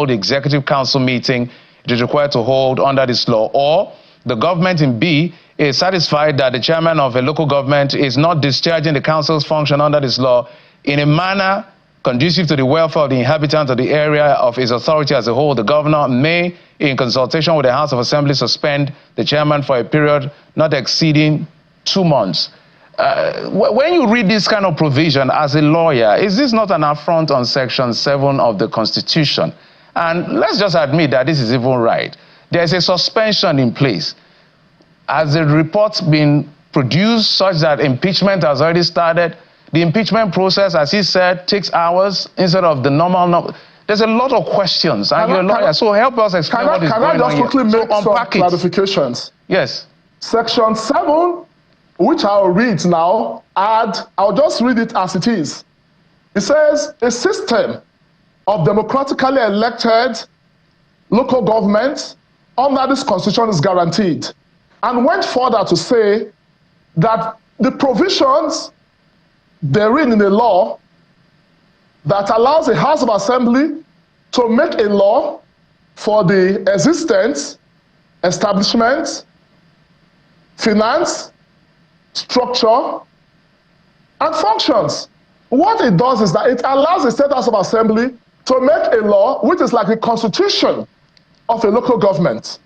the executive council meeting it is required to hold under this law, or the government in B is satisfied that the chairman of a local government is not discharging the council's function under this law in a manner conducive to the welfare of the inhabitants of the area of his authority as a whole, the governor may, in consultation with the House of Assembly, suspend the chairman for a period not exceeding 2 months. When you read this kind of provision as a lawyer, is this not an affront on Section 7 of the Constitution? And let's just admit that this is even right. There's a suspension in place. Has the report been produced such that impeachment has already started? The impeachment process, as he said, takes hours instead of the normal. There's a lot of questions, and you're a lawyer, so help us explain what is going on here. Can I just quickly make some clarifications? Yes. Section 7, which I'll read now, I'll just read it as it is. It says, a system of democratically elected local government under this constitution is guaranteed, and went further to say that the provisions therein in the law that allows the House of Assembly to make a law for the existence, establishment, finance, structure, and functions. What it does is that it allows the State House of Assembly to make a law which is like the constitution of a local government,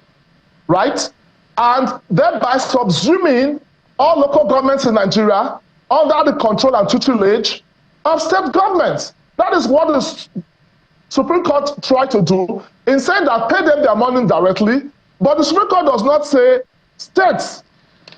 right? And thereby subsuming all local governments in Nigeria under the control and tutelage of state governments. That is what the Supreme Court tried to do in saying that pay them their money directly, but the Supreme Court does not say states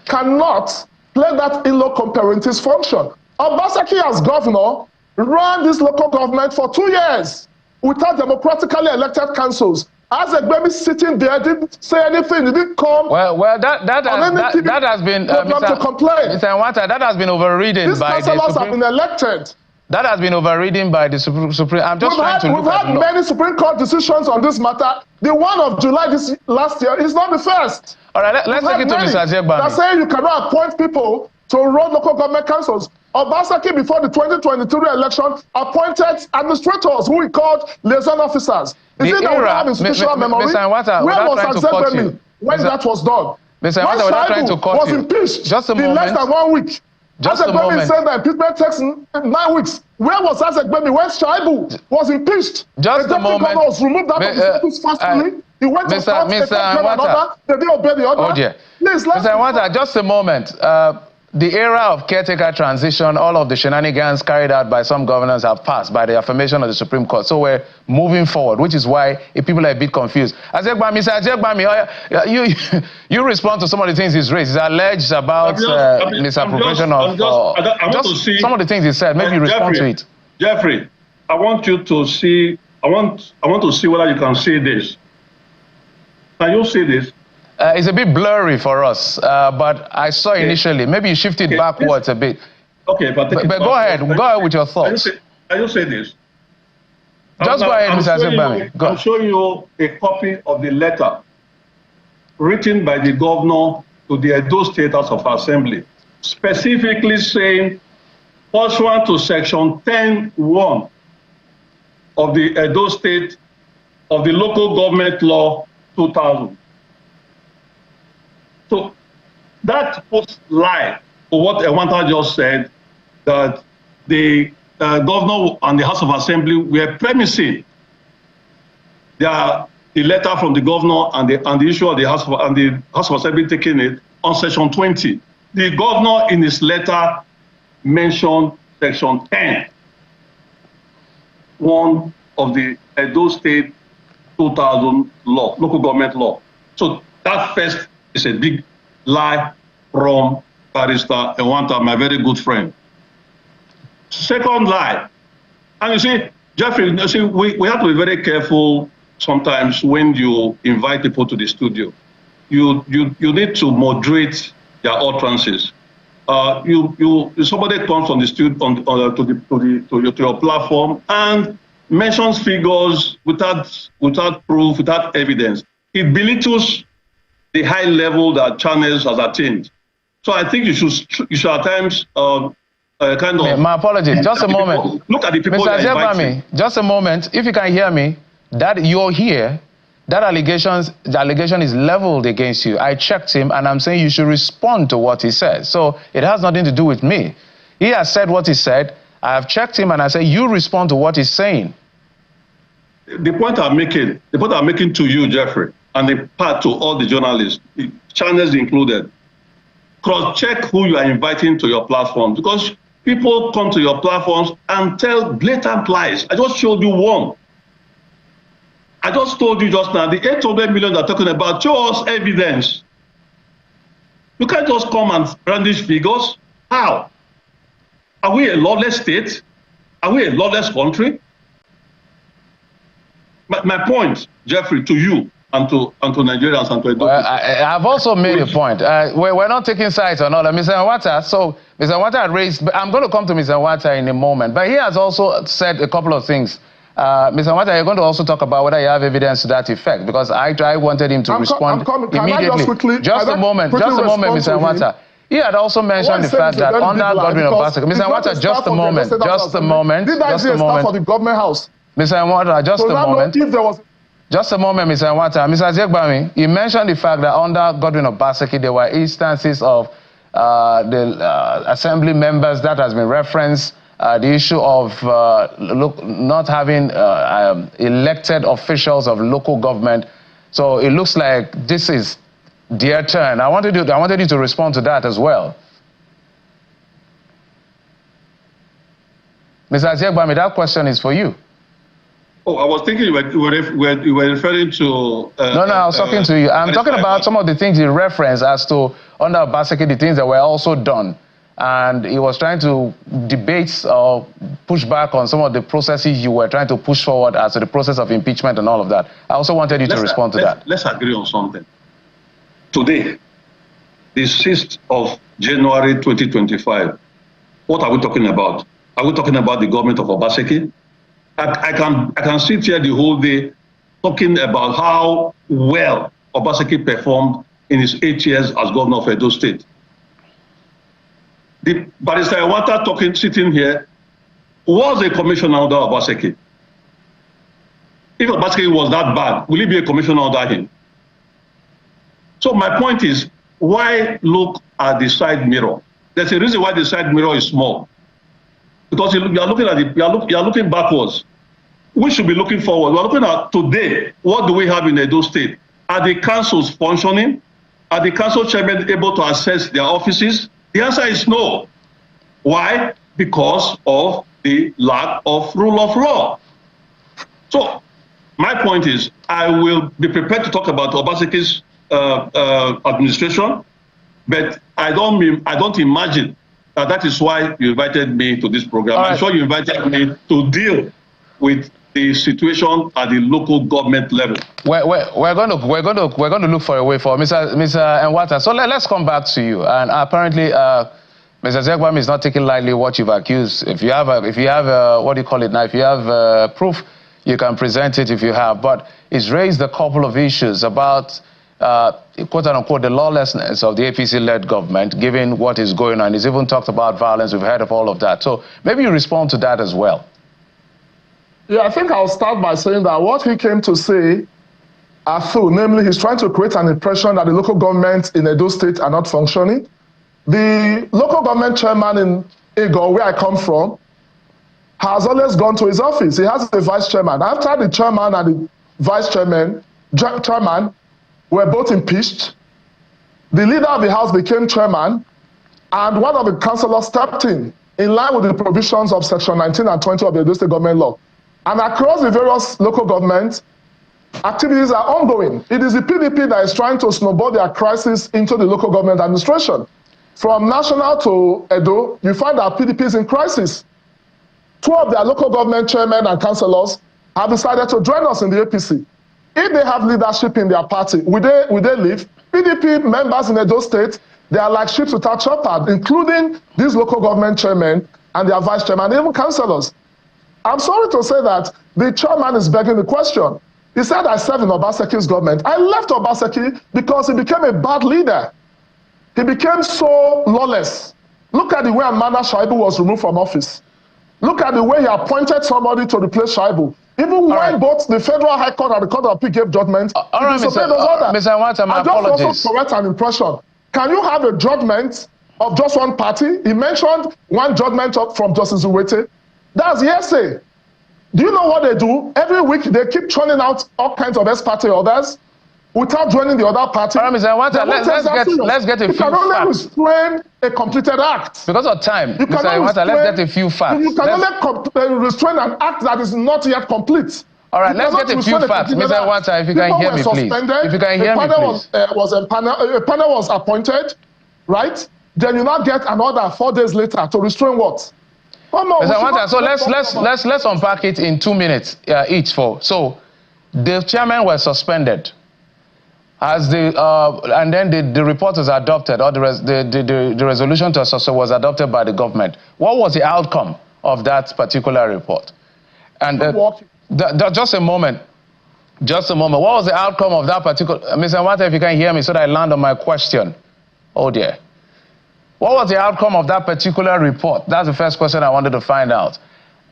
cannot play that in-local parentis function. Obaseki as governor ran this local government for 2 years without democratically elected councils. As Egbemi sitting there, didn't say anything, he didn't come. That has been to complain. Mr. Nwata, that has been overridden by the Supreme. These councillors have been elected. That has been overridden by the Supreme. I'm just trying to look at We've had many Supreme Court decisions on this matter. The one of July last year is not the first. All right, let's take it to Mr. Azegbami. They're saying you cannot appoint people to run local government councils. Obaseki, before the 2023 election, appointed administrators who he called liaison officers. Is it that we have institutional memory? Mr. Nwata, where was Azegbami when that was done? Mr. Nwata, without trying to cut was impeached just a moment. In less than 1 week. Just a moment. Azegbami said that impeachment takes 9 weeks. Where was Azegbami when Shaibu was impeached? Just a moment. The governor was removed out of the office forcefully. He went to court, they didn't obey the order. Oh dear. Please, Mr. Nwata, just a moment. The era of caretaker transition, all of the shenanigans carried out by some governors have passed by the affirmation of the Supreme Court. So we're moving forward, which is why people are a bit confused. Mr. Azegbami, you respond to some of the things he's raised. He's alleged about misappropriation of some of the things he said. Maybe you respond to it. Jeffrey, I want you to see. I want to see whether you can see this. Can you see this? It's a bit blurry for us, but I saw initially. Maybe you shifted backwards a bit. Okay, but go ahead. Go ahead with your thoughts. Can you say this? Just go ahead, Mr. Azegbami. I'm showing you a copy of the letter written by the governor to the Edo State House of Assembly, specifically saying pursuant to Section 10(1) of the Edo State of the Local Government Law 2000. So that puts light to what Ewanta just said, that the governor and the House of Assembly were premising the letter from the governor and the issue of the House of Assembly taking it on Section 20. The governor in his letter mentioned Section 10(1) of the Edo State 2000 law, local government law. So that first is a big lie from Barrister Ewanta, my very good friend. Second lie, and you see, Jeffrey, you see, we have to be very careful sometimes when you invite people to the studio. You need to moderate their utterances. Somebody comes on the studio to your platform and mentions figures without proof, without evidence. It belittles the high level that channels has attained. So I think you should at times kind of. My apologies. Just a moment. Look at the people that invite. Just a moment. If you can hear me, that you're here. That the allegation is leveled against you. I checked him, and I'm saying you should respond to what he says. So it has nothing to do with me. He has said what he said. I have checked him, and I say you respond to what he's saying. The point I'm making to you, Jeffrey, and the part to all the journalists, channels included, cross-check who you are inviting to your platform, because people come to your platforms and tell blatant lies. I just showed you one. I just told you just now, the 800 million they're talking about, show us evidence. You can't just come and brandish figures. How? Are we a lawless state? Are we a lawless country? My point, Jeffrey, to you and to Nigerians and to Edo. Well, I've also made a point. We're not taking sides on all that. Mr. Ewanta, so Mr. Ewanta had raised, I'm going to come to Mr. Ewanta in a moment, but he has also said a couple of things. Mr. Ewanta, you're going to also talk about whether you have evidence to that effect, because I wanted him to respond immediately. Just a moment, Mr. Ewanta. He had also mentioned the fact that under Godwin Obaseki, Mr. Ewanta, just a moment. For the government house. Mr. Ewanta, just a moment. Just a moment, Mr. Ewanta. Mr. Azegbami, you mentioned the fact that under Godwin Obaseki, there were instances of the assembly members that has been referenced, the issue of not having elected officials of local government. So it looks like this is their turn. I wanted you to respond to that as well. Mr. Azegbami, that question is for you. Oh, I was thinking you were referring to... No, I was talking to you. I'm talking about some of the things you referenced as to, under Obaseki, the things that were also done. And he was trying to debate or push back on some of the processes you were trying to push forward as to the process of impeachment and all of that. I also wanted you to respond to that. Let's agree on something. Today, the 6th of January 2025, what are we talking about? Are we talking about the government of Obaseki? I can sit here the whole day talking about how well Obaseki performed in his 8 years as governor of Edo State. The Barrister Ewanta sitting here was a commissioner under Obaseki. If Obaseki was that bad, will he be a commissioner under him? So my point is, why look at the side mirror? There's a reason why the side mirror is small. Because you are looking backwards. We should be looking forward. We're looking at today. What do we have in Edo State? Are the councils functioning? Are the council chairmen able to access their offices? The answer is no. Why? Because of the lack of rule of law. So my point is, I will be prepared to talk about Obaseki's administration, but I don't imagine that is why you invited me to this program. I'm sure you invited me to deal with the situation at the local government level. We're going to look for a way forward, Mr. Ewanta. So let's come back to you. And apparently, Mr. Azegbami is not taking lightly what you've accused. If you have what do you call it now? If you have proof, you can present it if you have. But it's raised a couple of issues about quote-unquote, the lawlessness of the APC-led government, given what is going on. He's even talked about violence. We've heard of all of that. So maybe you respond to that as well. Yeah, I think I'll start by saying that what he came to say are true. Namely, he's trying to create an impression that the local government in Edo State are not functioning. The local government chairman in Ego, where I come from, has always gone to his office. He has a vice chairman. After the chairman and the vice chairman were both impeached, the leader of the house became chairman, and one of the councillors stepped in line with the provisions of Section 19 and 20 of the Edo State government law. And across the various local governments, activities are ongoing. It is the PDP that is trying to snowball their crisis into the local government administration. From national to Edo, you find that PDP is in crisis. 2 of their local government chairmen and councillors have decided to join us in the APC. If they have leadership in their party, will they leave? PDP members in Edo State, they are like sheep without shepherd, including these local government chairmen and their vice chairman, even councillors. I'm sorry to say that the chairman is begging the question. He said, I served in Obaseki's government. I left Obaseki because he became a bad leader. He became so lawless. Look at the way Amana Shaibu was removed from office. Look at the way he appointed somebody to replace Shaibu. Even when both the Federal High Court and the Court of Appeal gave judgment, all right, Mr. Nwata, my apologies. I just also correct an impression. Can you have a judgment of just one party? He mentioned one judgment from Justice Uwete. That's hearsay. Do you know what they do? Every week they keep churning out all kinds of ex-party orders without joining the other party. All right, Mr. Nwata, let's get a few facts. You can only restrain a completed act. Because of time, Mr. Nwata, let's get a few facts. You can only restrain an act that is not yet complete. All right, let's get a few facts. Mr. Nwata, if you can hear me, please. If you can hear me, please. A panel was appointed, right? Then you now get an order 4 days later to restrain what? Oh, no, Mr. Nwata, so let's unpack it in 2 minutes each. So the chairman was suspended. As and then the report was adopted, or the resolution to suspend was adopted by the government. What was the outcome of that particular report? And just a moment. Just a moment. What was the outcome of that particular... Mr. Nwata, if you can hear me so that I land on my question. Oh, dear. What was the outcome of that particular report? That's the first question I wanted to find out.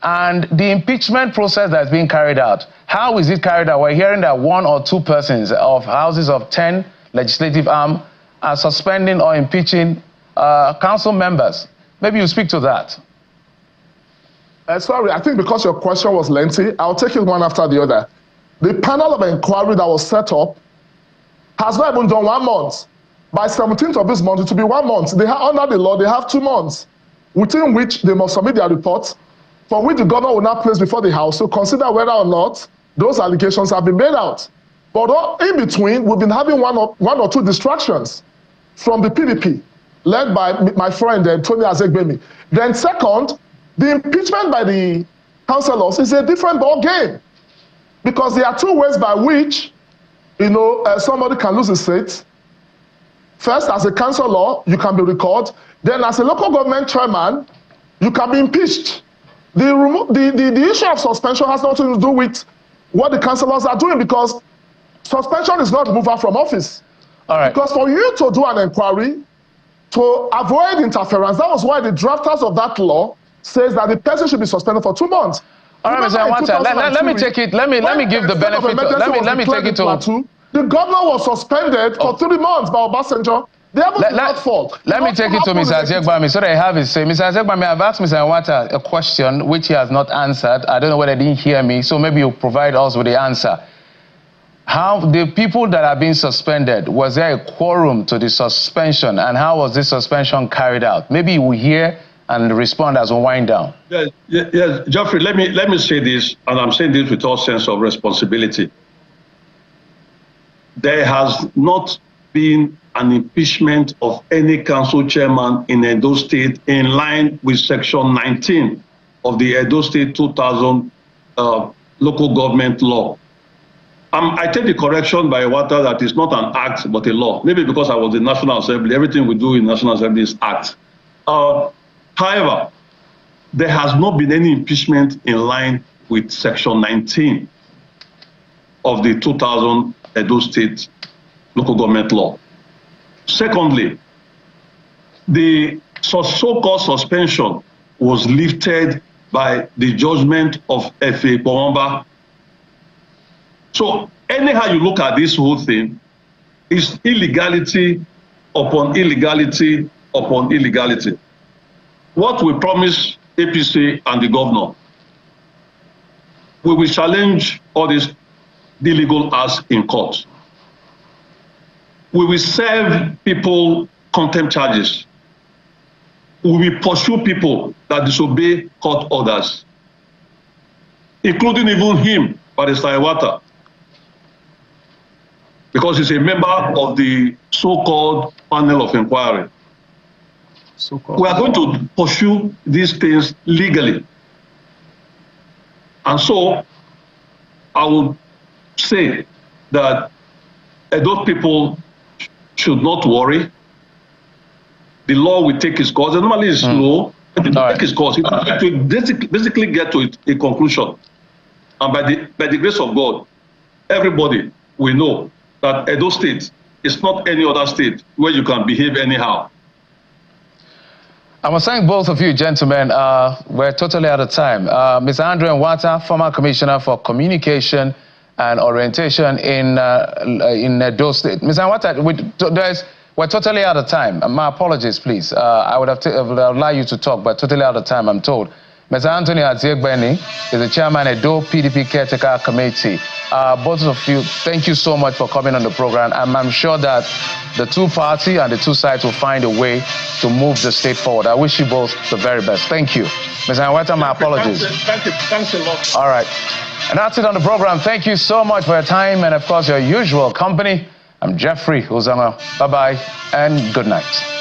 And the impeachment process that's being carried out, how is it carried out? We're hearing that 1 or 2 persons of houses of 10 legislative arm are suspending or impeaching council members. Maybe you speak to that. Sorry, I think because your question was lengthy, I'll take it one after the other. The panel of inquiry that was set up has not even done 1 month. By 17th of this month, it will be 1 month. Under the law, they have 2 months, within which they must submit their report, for which the governor will now place before the House to consider whether or not those allegations have been made out. But in between, we've been having one or two distractions from the PDP, led by my friend Tony Azegbemi. Then second, the impeachment by the councillors is a different ball game, because there are 2 ways by which somebody can lose his seat. First, as a councillor, you can be recalled. Then as a local government chairman, you can be impeached. The issue of suspension has nothing to do with what the councillors are doing, because suspension is not removal from office. All right. Because for you to do an inquiry, to avoid interference, that was why the drafters of that law says that the person should be suspended for 2 months. All right, Mr. Nwata, let me take it. Let me give the benefit. Let me take it to. The governor was suspended for 3 months by Obasanjo. They haven't not fault. Let me take it to Mr. Azegbami so that I have his say. Mr. Azegbami, I've asked Mr. Nwata a question which he has not answered. I don't know whether he didn't hear me, so maybe you'll provide us with the answer. How the people that are being suspended, was there a quorum to the suspension, and how was this suspension carried out? Maybe you will hear and respond as we wind down. Yes, Geoffrey, let me say this, and I'm saying this with all sense of responsibility. There has not been an impeachment of any council chairman in Edo State in line with Section 19 of the Edo State 2000 local government law. I take the correction by Wata that it's not an act but a law. Maybe because I was in National Assembly, everything we do in National Assembly is act. However, there has not been any impeachment in line with Section 19 of the 2000 Edo State local government law. Secondly, the so-called suspension was lifted by the judgment of F.A. Bomba. So anyhow you look at this whole thing, it's illegality upon illegality upon illegality. What we promise APC and the governor, we will challenge all these illegal acts in court. We will serve people contempt charges. We will pursue people that disobey court orders, including even him, Barrister Iwata, because he's a member of the so-called panel of inquiry. We are going to pursue these things legally. And so I would say that those people should not worry. The law will take its course. Normally it's slow, but it will take its course. It will basically get to a conclusion. And by the grace of God, everybody will know that Edo State is not any other state where you can behave anyhow. I must thank both of you, gentlemen. We're totally out of time. Mr. Andrew Nwata, former Commissioner for Communication and Orientation in Edo State. Mr. Nwata, we're totally out of time. My apologies, please. I would have allowed you to talk, but totally out of time, I'm told. Mr. Anthony Aziegbeni is the chairman of Edo PDP Caretaker Committee. Both of you, thank you so much for coming on the program. I'm sure that the two parties and the two sides will find a way to move the state forward. I wish you both the very best. Thank you. Mr. Nwata, my apologies. Thank you. Thanks a lot. All right. And that's it on the program. Thank you so much for your time and, of course, your usual company. I'm Jeffrey Uzanga. Bye-bye and good night.